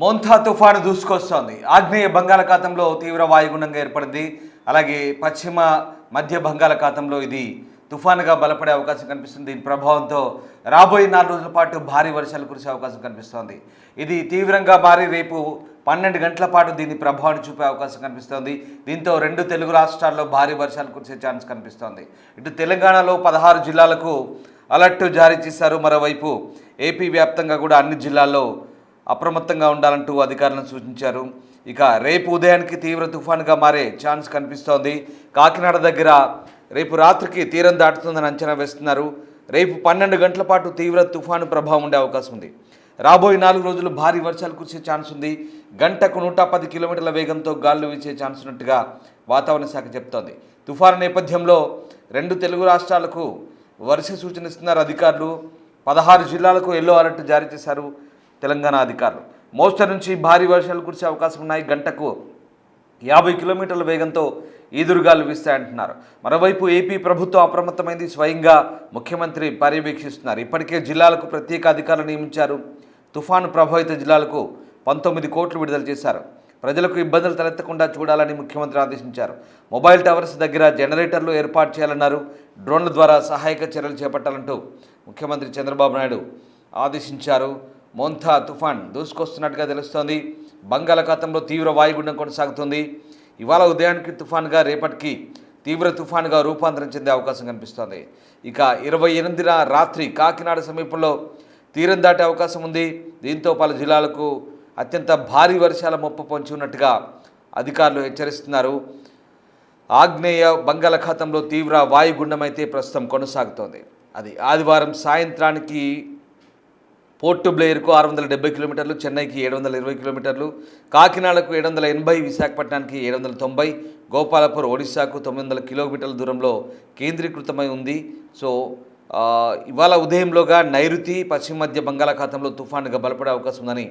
Montha తుఫాను దూసుకొస్తోంది. ఆగ్నేయ బంగాళాఖాతంలో తీవ్ర వాయుగుండంగా ఏర్పడింది. అలాగే పశ్చిమ మధ్య బంగాళాఖాతంలో ఇది తుఫానుగా బలపడే అవకాశం కనిపిస్తుంది. దీని ప్రభావంతో రాబోయే 4 రోజుల పాటు భారీ వర్షాలు కురిసే అవకాశం కనిపిస్తోంది. ఇది తీవ్రంగా మారి రేపు 12 గంటల పాటు దీని ప్రభావాన్ని చూపే అవకాశం కనిపిస్తోంది. దీంతో 2 తెలుగు రాష్ట్రాల్లో భారీ వర్షాలు కురిసే ఛాన్స్ కనిపిస్తోంది. ఇటు తెలంగాణలో 16 జిల్లాలకు అలర్ట్ జారీ చేశారు. మరోవైపు ఏపీ వ్యాప్తంగా కూడా అన్ని జిల్లాల్లో అప్రమత్తంగా ఉండాలంటూ అధికారులను సూచించారు. ఇక రేపు ఉదయానికి తీవ్ర తుఫానుగా మారే ఛాన్స్ కనిపిస్తోంది. కాకినాడ దగ్గర రేపు రాత్రికి తీరం దాటుతుందని అంచనా వేస్తున్నారు. రేపు 12 గంటల పాటు తీవ్ర తుఫాను ప్రభావం ఉండే అవకాశం ఉంది. రాబోయే 4 రోజులు భారీ వర్షాలు కురిసే ఛాన్స్ ఉంది. గంటకు 110 కిలోమీటర్ల వేగంతో గాలులు వీచే ఛాన్స్ ఉన్నట్టుగా వాతావరణ శాఖ చెప్తోంది. తుఫాను నేపథ్యంలో 2 తెలుగు రాష్ట్రాలకు వర్ష సూచన ఇస్తున్నారు అధికారులు. 16 జిల్లాలకు ఎల్లో అలర్ట్ జారీ చేశారు తెలంగాణ అధికారులు. మోస్తరు నుంచి భారీ వర్షాలు కురిసే అవకాశం ఉన్నాయి. గంటకు 50 కిలోమీటర్ల వేగంతో ఈదురుగాలు వీస్తాయంటున్నారు. మరోవైపు ఏపీ ప్రభుత్వం అప్రమత్తమైంది. స్వయంగా ముఖ్యమంత్రి పర్యవేక్షిస్తున్నారు. ఇప్పటికే జిల్లాలకు ప్రత్యేక అధికారులు నియమించారు. తుఫాను ప్రభావిత జిల్లాలకు 19 కోట్లు విడుదల చేశారు. ప్రజలకు ఇబ్బందులు తలెత్తకుండా చూడాలని ముఖ్యమంత్రి ఆదేశించారు. మొబైల్ టవర్స్ దగ్గర జనరేటర్లు ఏర్పాటు చేయాలన్నారు. డ్రోన్ల ద్వారా సహాయక చర్యలు చేపట్టాలంటూ ముఖ్యమంత్రి చంద్రబాబు నాయుడు ఆదేశించారు. మోంథా తుఫాన్ దూసుకొస్తున్నట్టుగా తెలుస్తోంది. బంగాళాఖాతంలో తీవ్ర వాయుగుండం కొనసాగుతుంది. ఇవాళ ఉదయానికి తుఫాన్గా, రేపటికి తీవ్ర తుఫాన్గా రూపాంతరం చెందే అవకాశం కనిపిస్తోంది. ఇక 28న రాత్రి కాకినాడ సమీపంలో తీరం దాటే అవకాశం ఉంది. దీంతో పలు జిల్లాలకు అత్యంత భారీ వర్షాల ముప్పు పొంచి ఉన్నట్టుగా అధికారులు హెచ్చరిస్తున్నారు. ఆగ్నేయ బంగాళాఖాతంలో తీవ్ర వాయుగుండం అయితే ప్రస్తుతం కొనసాగుతోంది. అది ఆదివారం సాయంత్రానికి పోర్టు బ్లేయర్కు 670 కిలోమీటర్లు, చెన్నైకి 720 కిలోమీటర్లు, కాకినాడకు 780, విశాఖపట్నానికి 790, గోపాలపూర్ ఒడిశాకు 900 కిలోమీటర్ల దూరంలో కేంద్రీకృతమై ఉంది. సో ఇవాళ ఉదయంలోగా నైరుతి పశ్చిమ మధ్య బంగాళాఖాతంలో తుఫానుగా బలపడే అవకాశం ఉందని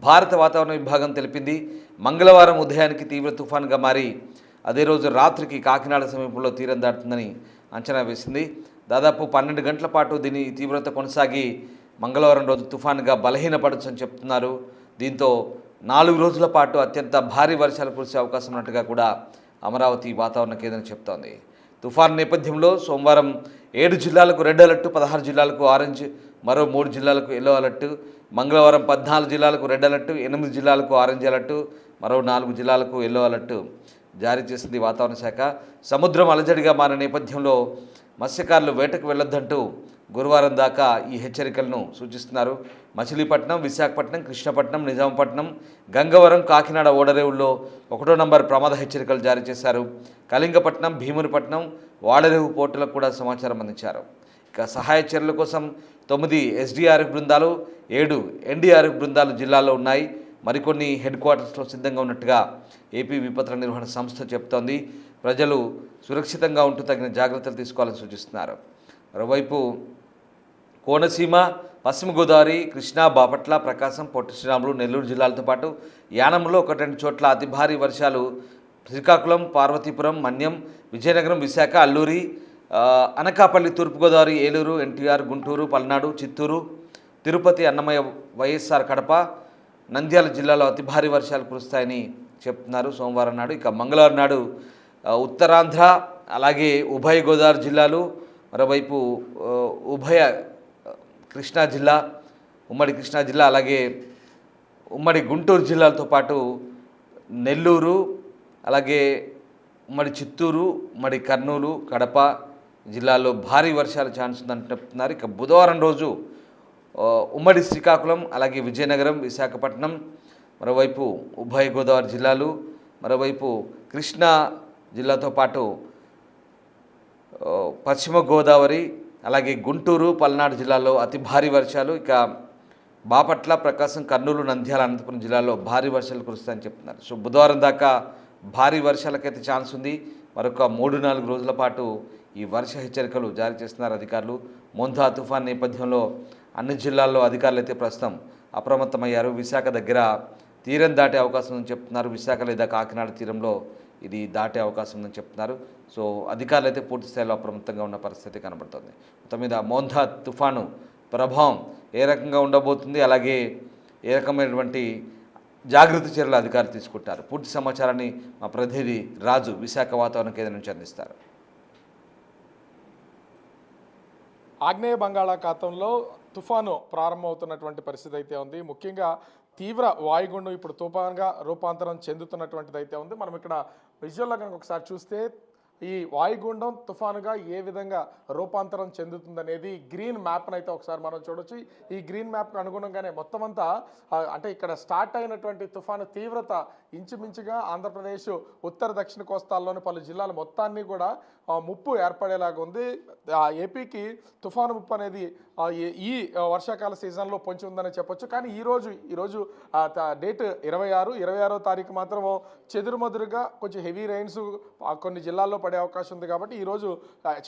భారత వాతావరణ విభాగం తెలిపింది. మంగళవారం ఉదయానికి తీవ్ర తుఫానుగా మారి అదే రోజు రాత్రికి కాకినాడ సమీపంలో తీరం దాటుతుందని అంచనా వేసింది. దాదాపు 12 గంటల పాటు దీని తీవ్రత కొనసాగి మంగళవారం రోజు తుఫానుగా బలహీనపడొచ్చని చెప్తున్నారు. దీంతో 4 రోజుల పాటు అత్యంత భారీ వర్షాలు కురిసే అవకాశం ఉన్నట్టుగా కూడా అమరావతి వాతావరణ కేంద్రం చెప్తోంది. తుఫాను నేపథ్యంలో సోమవారం 7 జిల్లాలకు రెడ్ అలర్ట్, 16 జిల్లాలకు ఆరెంజ్, మరో 3 జిల్లాలకు ఎల్లో అలర్ట్. మంగళవారం 14 జిల్లాలకు రెడ్ అలర్ట్, 8 జిల్లాలకు ఆరెంజ్ అలర్ట్, మరో 4 జిల్లాలకు ఎల్లో అలర్ట్ జారీ చేసింది వాతావరణ శాఖ. సముద్రం అలజడిగా మారిన నేపథ్యంలో మత్స్యకారులు వేటకు వెళ్లొద్దంటూ గురువారం దాకా ఈ హెచ్చరికలను సూచిస్తున్నారు. మచిలీపట్నం, విశాఖపట్నం, కృష్ణపట్నం, నిజాంపట్నం, గంగవరం, కాకినాడ ఓడరేవుల్లో 1వ నంబర్ ప్రమాద హెచ్చరికలు జారీ చేశారు. కళింగపట్నం, భీమునిపట్నం, వాడరేవు పోర్టులకు కూడా సమాచారం అందించారు. ఇక సహాయ చర్యల కోసం 9 ఎస్డీఆర్ఎఫ్ బృందాలు, 7 ఎన్డీఆర్ఎఫ్ బృందాలు జిల్లాలో ఉన్నాయి. మరికొన్ని హెడ్ క్వార్టర్స్లో సిద్ధంగా ఉన్నట్టుగా ఏపీ విపత్తుల నిర్వహణ సంస్థ చెబుతోంది. ప్రజలు సురక్షితంగా ఉంటూ తగిన జాగ్రత్తలు తీసుకోవాలని సూచిస్తున్నారు. మరోవైపు కోనసీమ, పశ్చిమ గోదావరి, కృష్ణా, బాపట్ల, ప్రకాశం, పొట్టి శ్రీరాములు, నెల్లూరు జిల్లాలతో పాటు యానంలో 1-2 చోట్ల అతి భారీ వర్షాలు, శ్రీకాకుళం, పార్వతీపురం, మన్యం, విజయనగరం, విశాఖ, అల్లూరి, అనకాపల్లి, తూర్పుగోదావరి, ఏలూరు, ఎన్టీఆర్, గుంటూరు, పల్నాడు, చిత్తూరు, తిరుపతి, అన్నమయ్య, వైఎస్ఆర్ కడప, నంద్యాల జిల్లాలో అతి భారీ వర్షాలు కురుస్తాయని చెప్తున్నారు సోమవారం నాడు. ఇక మంగళవారం నాడు ఉత్తరాంధ్ర, అలాగే ఉభయ గోదావరి జిల్లాలు, మరోవైపు ఉభయ కృష్ణా జిల్లా, ఉమ్మడి కృష్ణా జిల్లా, అలాగే ఉమ్మడి గుంటూరు జిల్లాలతో పాటు నెల్లూరు, అలాగే ఉమ్మడి చిత్తూరు, ఉమ్మడి కర్నూలు, కడప జిల్లాల్లో భారీ వర్షాల ఛాన్స్ ఉందని చెప్తున్నారు. ఇక బుధవారం రోజు ఉమ్మడి శ్రీకాకుళం, అలాగే విజయనగరం, విశాఖపట్నం, మరోవైపు ఉభయ గోదావరి జిల్లాలు, మరోవైపు కృష్ణా జిల్లాతో పాటు పశ్చిమ గోదావరి, అలాగే గుంటూరు, పల్నాడు జిల్లాలో అతి భారీ వర్షాలు. ఇక బాపట్ల, ప్రకాశం, కర్నూలు, నంద్యాల, అనంతపురం జిల్లాలో భారీ వర్షాలు కురుస్తాయని చెప్తున్నారు. సో బుధవారం దాకా భారీ వర్షాలకైతే ఛాన్స్ ఉంది. మరొక 3-4 రోజుల పాటు ఈ వర్ష హెచ్చరికలు జారీ చేస్తున్నారు అధికారులు. మోంథా తుఫాన్ నేపథ్యంలో అన్ని జిల్లాల్లో అధికారులు అయితే ప్రస్తుతం అప్రమత్తమయ్యారు. విశాఖ దగ్గర తీరం దాటే అవకాశం ఉందని చెప్తున్నారు. విశాఖ లేదా కాకినాడ తీరంలో ఇది దాటే అవకాశం ఉందని చెప్తున్నారు. సో అధికారులు అయితే పూర్తి స్థాయిలో అప్రమత్తంగా ఉన్న పరిస్థితి కనబడుతుంది. మొత్తం మీద మోంథా తుఫాను ప్రభావం ఏ రకంగా ఉండబోతుంది, అలాగే ఏ రకమైనటువంటి జాగ్రత్త చర్యలు అధికారులు తీసుకుంటారు. పూర్తి సమాచారాన్ని మా ప్రతినిధి రాజు విశాఖ వాతావరణ కేంద్రం నుంచి అందిస్తారు. ఆగ్నేయ బంగాళాఖాతంలో తుఫాను ప్రారంభమవుతున్నటువంటి పరిస్థితి అయితే ఉంది. ముఖ్యంగా తీవ్ర వాయుగుండం ఇప్పుడు తుఫాన్గా రూపాంతరం చెందుతున్నటువంటిది అయితే ఉంది. మనం ఇక్కడ విజువల్లో కనుక ఒకసారి చూస్తే ఈ వాయుగుండం తుఫానుగా ఏ విధంగా రూపాంతరం చెందుతుందనేది గ్రీన్ మ్యాప్ను అయితే ఒకసారి మనం చూడొచ్చు. ఈ గ్రీన్ మ్యాప్కి అనుగుణంగానే మొత్తం అంతా అంటే ఇక్కడ స్టార్ట్ అయినటువంటి తుఫాను తీవ్రత ఇంచుమించుగా ఆంధ్రప్రదేశ్ ఉత్తర దక్షిణ కోస్తాల్లోని పలు జిల్లాలు మొత్తాన్ని కూడా ముప్పు ఏర్పడేలాగా ఉంది. ఏపీకి తుఫాను ముప్పు అనేది ఈ వర్షాకాల సీజన్లో పొంచి ఉందని చెప్పొచ్చు. కానీ ఈరోజు డేట్ 26వ తారీఖు మాత్రం చెదురుమదురుగా కొంచెం హెవీ రైన్స్ కొన్ని జిల్లాల్లో పడే అవకాశం ఉంది. కాబట్టి ఈరోజు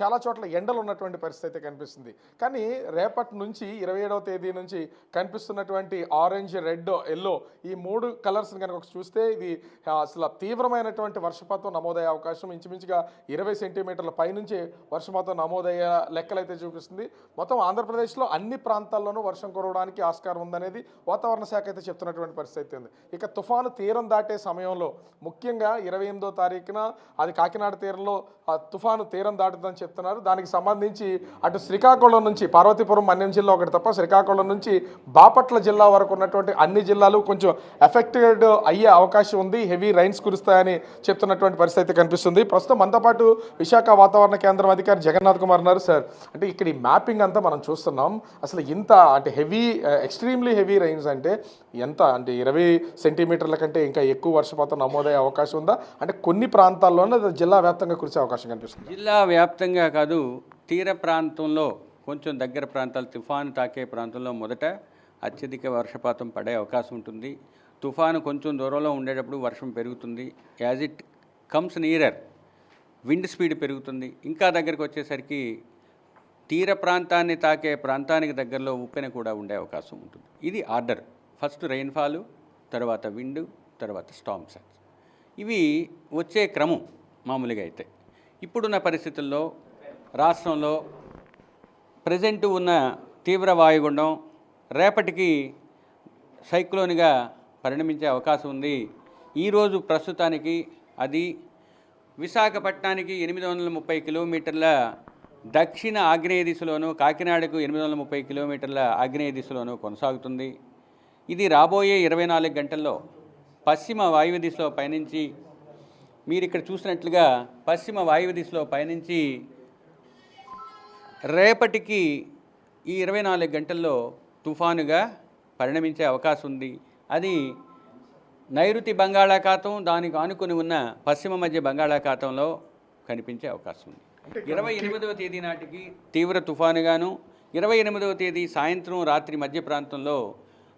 చాలా చోట్ల ఎండలు ఉన్నటువంటి పరిస్థితి అయితే కనిపిస్తుంది. కానీ రేపటి నుంచి 27వ తేదీ నుంచి కనిపిస్తున్నటువంటి ఆరెంజ్, రెడ్, ఎల్లో ఈ 3 కలర్స్ని కనుక చూస్తే ఇది అసలు తీవ్రమైనటువంటి వర్షపాతం నమోదయ్యే అవకాశం ఇంచుమించుగా 20 సెంటీమీటర్ల పైనుంచి వర్షపాతం నమోదయ్యే లెక్కలైతే చూపిస్తుంది. మొత్తం ఆంధ్రప్రదేశ్లో అన్ని ప్రాంతాల్లోనూ వర్షం కురవడానికి ఆస్కారం ఉందనేది వాతావరణ శాఖ అయితే చెప్తున్నటువంటి పరిస్థితి ఉంది. ఇక తుఫాను తీరం దాటే సమయంలో ముఖ్యంగా 28వ తారీఖున అది కాకినాడ తీరంలో తుఫాను తీరం దాటుతుందని చెప్తున్నారు. దానికి సంబంధించి అటు శ్రీకాకుళం నుంచి పార్వతీపురం, మన్యం జిల్లా ఒకటి తప్ప శ్రీకాకుళం నుంచి బాపట్ల జిల్లా వరకు ఉన్నటువంటి అన్ని జిల్లాలు కొంచెం ఎఫెక్టెడ్ అయ్యే అవకాశం ఉంది. హెవీ రైన్స్ కురుస్తాయని చెప్తున్నటువంటి పరిస్థితి కనిపిస్తుంది. ప్రస్తుతం మనతో పాటు విశాఖ వాతావరణ కేంద్రం అధికారి జగన్నాథ్ కుమార్ ఉన్నారు. సార్, అంటే ఇక్కడ ఈ మ్యాపింగ్ అంతా మనం చూస్తున్నాం. అసలు ఇంత అంటే ఎక్స్ట్రీమ్లీ హెవీ రైన్స్ అంటే ఎంత, అంటే 20 సెంటీమీటర్ల కంటే ఇంకా ఎక్కువ వర్షపాతం నమోదయ్యే అవకాశం ఉందా? అంటే కొన్ని ప్రాంతాల్లోనే జిల్లా వ్యాప్తంగా కురిసే అవకాశం కనిపిస్తుంది. జిల్లా వ్యాప్తంగా కాదు, తీర ప్రాంతంలో కొంచెం దగ్గర ప్రాంతాలు తుఫాను తాకే ప్రాంతంలో మొదట అత్యధిక వర్షపాతం పడే అవకాశం ఉంటుంది. తుఫాను కొంచెం దూరంలో ఉండేటప్పుడు వర్షం పెరుగుతుంది. As it comes nearer wind speed పెరుగుతుంది. ఇంకా దగ్గరికి వచ్చేసరికి తీర ప్రాంతాన్ని తాకే ప్రాంతానికి దగ్గరలో ఉప్పెన కూడా ఉండే అవకాశం ఉంటుంది. ఇది ఆర్డర్. ఫస్ట్ రెయిన్ఫాలు, తర్వాత విండ్, తర్వాత స్టార్మ్ సైన్స్. ఇవి వచ్చే క్రమం మామూలుగా అయితే. ఇప్పుడున్న పరిస్థితుల్లో రాష్ట్రంలో ప్రజెంట్ ఉన్న తీవ్ర వాయుగుండం రేపటికి సైక్లోన్గా పరిణమించే అవకాశం ఉంది. ఈరోజు ప్రస్తుతానికి అది విశాఖపట్నానికి 830 కిలోమీటర్ల దక్షిణ ఆగ్నేయ దిశలోను, కాకినాడకు 830 కిలోమీటర్ల ఆగ్నేయ దిశలోను కొనసాగుతుంది. ఇది రాబోయే 24 గంటల్లో పశ్చిమ వాయువ్య దిశలో పయనించి, మీరు ఇక్కడ చూసినట్లుగా పశ్చిమ వాయువ్య దిశలో పయనించి రేపటికి ఈ 24 గంటల్లో తుఫానుగా పరిణమించే అవకాశం ఉంది. అది నైరుతి బంగాళాఖాతం, దానికి ఆనుకుని ఉన్న పశ్చిమ మధ్య బంగాళాఖాతంలో కనిపించే అవకాశం ఉంది. 28వ తేదీ నాటికి తీవ్ర తుఫానుగాను, 28వ తేదీ సాయంత్రం రాత్రి మధ్య ప్రాంతంలో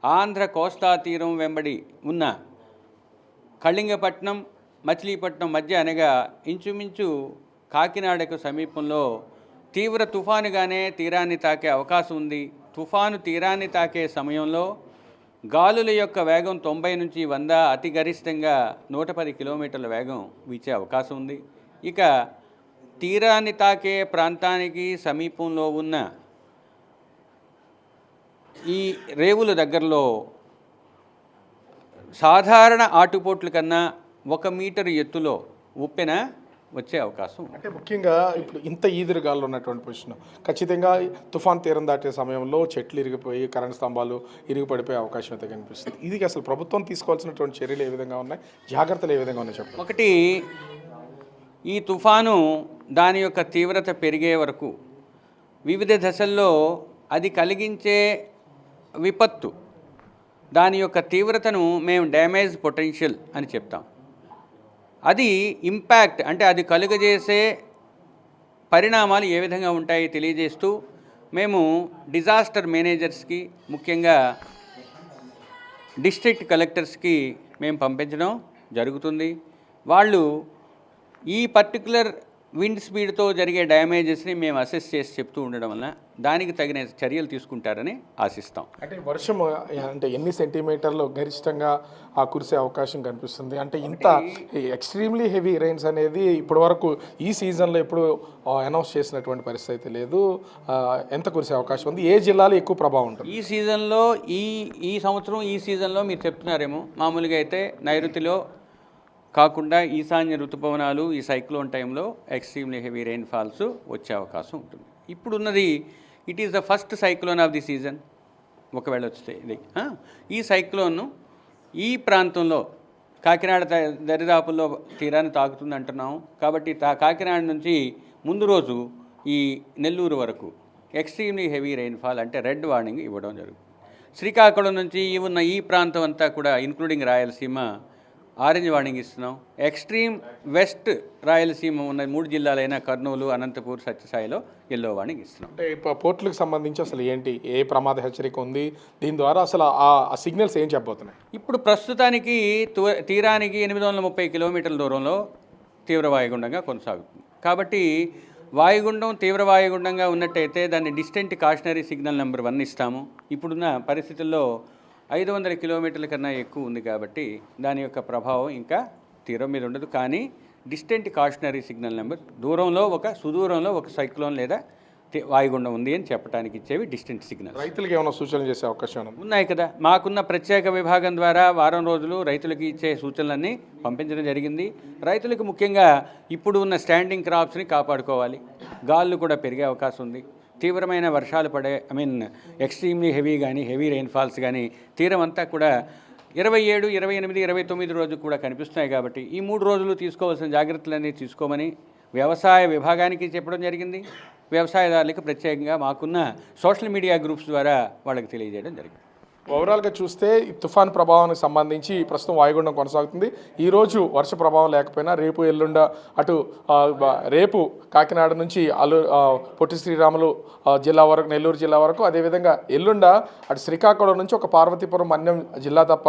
ఆంధ్ర కోస్తా తీరం వెంబడి ఉన్న కళింగపట్నం, మచిలీపట్నం మధ్య అనగా ఇంచుమించు కాకినాడకు సమీపంలో తీవ్ర తుఫానుగానే తీరాన్ని తాకే అవకాశం ఉంది. తుఫాను తీరాన్ని తాకే సమయంలో గాలుల యొక్క వేగం 90 నుంచి 100, అతి గరిష్టంగా 110 కిలోమీటర్ల వేగం వీచే అవకాశం ఉంది. ఇక తీరాన్ని తాకే ప్రాంతానికి సమీపంలో ఉన్న ఈ రేవుల దగ్గరలో సాధారణ ఆటుపోట్ల కన్నా 1 మీటర్ ఎత్తులో ఉప్పెన వచ్చే అవకాశం. అంటే ముఖ్యంగా ఇప్పుడు ఇంత ఈదురుగాల్లో ఉన్నటువంటి పొజిషన్ ఖచ్చితంగా తుఫాన్ తీరం దాటే సమయంలో చెట్లు ఇరిగిపోయి కరెంట్ స్తంభాలు ఇరిగిపడిపోయే అవకాశం అయితే కనిపిస్తుంది. ఇది అసలు ప్రభుత్వం తీసుకోవాల్సినటువంటి చర్యలు ఏ విధంగా ఉన్నాయి, జాగ్రత్తలు ఏ విధంగా ఉన్నాయి చెప్పండి. ఒకటి, ఈ తుఫాను దాని యొక్క తీవ్రత పెరిగే వరకు వివిధ దశల్లో అది కలిగించే విపత్తు, దాని యొక్క తీవ్రతను మేము డ్యామేజ్ పొటెన్షియల్ అని చెప్తాం. అది ఇంపాక్ట్ అంటే అది కలుగజేసే పరిణామాలు ఏ విధంగా ఉంటాయి తెలియజేస్తూ మేము డిజాస్టర్ మేనేజర్స్కి, ముఖ్యంగా డిస్ట్రిక్ట్ కలెక్టర్స్కి మేము పంపించడం జరుగుతుంది. వాళ్ళు ఈ పర్టికులర్ విండ్ స్పీడ్తో జరిగే డ్యామేజెస్ని మేము అసెస్ చేసి చెప్తూ ఉండడం వల్ల దానికి తగిన చర్యలు తీసుకుంటారని ఆశిస్తాం. అంటే వర్షం అంటే ఎన్ని సెంటీమీటర్లు గరిష్టంగా కురిసే అవకాశం కనిపిస్తుంది? అంటే ఇంత ఎక్స్ట్రీమ్లీ హెవీ రైన్స్ అనేది ఇప్పటి వరకు ఈ సీజన్లో ఎప్పుడు అనౌన్స్ చేసినటువంటి పరిస్థితి అయితే లేదు. ఎంత కురిసే అవకాశం ఉంది? ఏ జిల్లాలో ఎక్కువ ప్రభావం ఉంటుంది ఈ సీజన్లో? ఈ సంవత్సరం ఈ సీజన్లో మీరు చెప్తున్నారేమో, మామూలుగా అయితే నైరుతిలో కాకుండా ఈశాన్య ఋతుపవనాలు ఈ సైక్లోన్ టైంలో ఎక్స్ట్రీమ్లీ హెవీ రెయిన్ ఫాల్స్ వచ్చే అవకాశం ఉంటుంది. ఇప్పుడున్నది it is the first cyclone of the season. ఒకవేళ వస్తే ఇది ఈ సైక్లోన్ ఈ ప్రాంతంలో కాకినాడ దరిదాపుల్లో తీరాన్ని తాకుతుంది అంటున్నాము. కాబట్టి కాకినాడ నుంచి ముందు రోజు ఈ నెల్లూరు వరకు ఎక్స్ట్రీమ్లీ హెవీ రెయిన్ఫాల్ అంటే రెడ్ వార్నింగ్ ఇవ్వడం జరుగుతుంది. శ్రీకాకుళం నుంచి ఉన్న ఈ ప్రాంతం అంతా కూడా ఇంక్లూడింగ్ రాయలసీమ ఆరెంజ్ వార్నింగ్ ఇస్తున్నాం. ఎక్స్ట్రీమ్ వెస్ట్ రాయలసీమ ఉన్న 3 జిల్లాలైన కర్నూలు, అనంతపూర్, సత్యసాయిలో ఎల్లో వార్నింగ్ ఇస్తున్నాం. అంటే పోర్టులకు సంబంధించి అసలు ఏంటి, ఏ ప్రమాద హెచ్చరిక ఉంది, దీని ద్వారా అసలు ఆ సిగ్నల్స్ ఏం చెప్పబోతున్నాయి? ఇప్పుడు ప్రస్తుతానికి తీరానికి 830 కిలోమీటర్ల దూరంలో తీవ్ర వాయుగుండంగా కొనసాగుతుంది. కాబట్టి వాయుగుండం తీవ్ర వాయుగుండంగా ఉన్నట్టయితే దాన్ని డిస్టెంట్ కాషనరీ సిగ్నల్ నెంబర్ 1 ఇస్తాము. ఇప్పుడున్న పరిస్థితుల్లో 500 కిలోమీటర్ల కన్నా ఎక్కువ ఉంది కాబట్టి దాని యొక్క ప్రభావం ఇంకా తీరం మీద ఉండదు. కానీ డిస్టెంట్ కాషనరీ సిగ్నల్ నెంబర్ సుదూరంలో ఒక సైక్లోన్ లేదా వాయుగుండం ఉంది అని చెప్పడానికి ఇచ్చేవి డిస్టెంట్ సిగ్నల్. రైతులకు ఏమైనా సూచనలు చేసే అవకాశం ఉన్నాయి కదా. మాకున్న ప్రత్యేక విభాగం ద్వారా వారం రోజులు రైతులకు ఇచ్చే సూచనలన్నీ పంపించడం జరిగింది. రైతులకు ముఖ్యంగా ఇప్పుడు ఉన్న స్టాండింగ్ క్రాప్స్ని కాపాడుకోవాలి. గాళ్ళు కూడా పెరిగే అవకాశం ఉంది. తీవ్రమైన వర్షాలు పడే ఎక్స్ట్రీమ్లీ హెవీ కానీ హెవీ రెయిన్ఫాల్స్ కానీ తీరం అంతా కూడా 27, 28, 29 రోజు కూడా కనిపిస్తున్నాయి. కాబట్టి ఈ 3 రోజులు తీసుకోవాల్సిన జాగ్రత్తలన్నీ తీసుకోమని వ్యవసాయ విభాగానికి చెప్పడం జరిగింది. వ్యవసాయదారులకు ప్రత్యేకంగా మాకున్న సోషల్ మీడియా గ్రూప్స్ ద్వారా వాళ్ళకి తెలియజేయడం జరిగింది. ఓవరాల్గా చూస్తే ఈ తుఫాన్ ప్రభావానికి సంబంధించి ప్రస్తుతం వాయుగుండం కొనసాగుతుంది. ఈరోజు వర్ష ప్రభావం లేకపోయినా రేపు ఎల్లుండ అటు రేపు కాకినాడ నుంచి పొట్టి శ్రీరాములు జిల్లా వరకు, నెల్లూరు జిల్లా వరకు, అదేవిధంగా ఎల్లుండ అటు శ్రీకాకుళం నుంచి ఒక పార్వతీపురం మన్యం జిల్లా తప్ప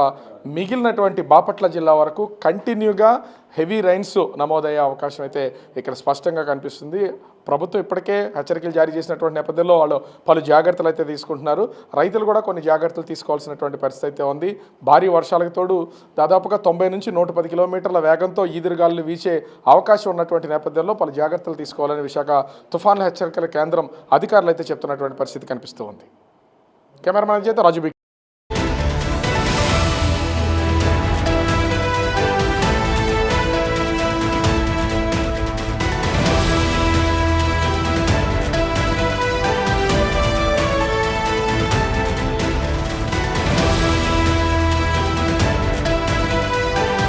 మిగిలినటువంటి బాపట్ల జిల్లా వరకు కంటిన్యూగా హెవీ రైన్స్ నమోదయ్యే అవకాశం అయితే ఇక్కడ స్పష్టంగా కనిపిస్తుంది. ప్రభుత్వం ఇప్పటికే హెచ్చరికలు జారీ చేసినటువంటి నేపథ్యంలో వాళ్ళు పలు జాగ్రత్తలు అయితే తీసుకుంటున్నారు. రైతులు కూడా కొన్ని జాగ్రత్తలు తీసుకోవాల్సినటువంటి పరిస్థితి అయితే ఉంది. భారీ వర్షాలకు తోడు దాదాపుగా 90 నుంచి 110 కిలోమీటర్ల వేగంతో ఈదురుగాలు వీచే అవకాశం ఉన్నటువంటి నేపథ్యంలో పలు జాగ్రత్తలు తీసుకోవాలని విశాఖ తుఫాన్ల హెచ్చరికల కేంద్రం అధికారులు అయితే చెప్తున్నటువంటి పరిస్థితి కనిపిస్తూ ఉంది. కెమెరామెన్ చేత రాజు.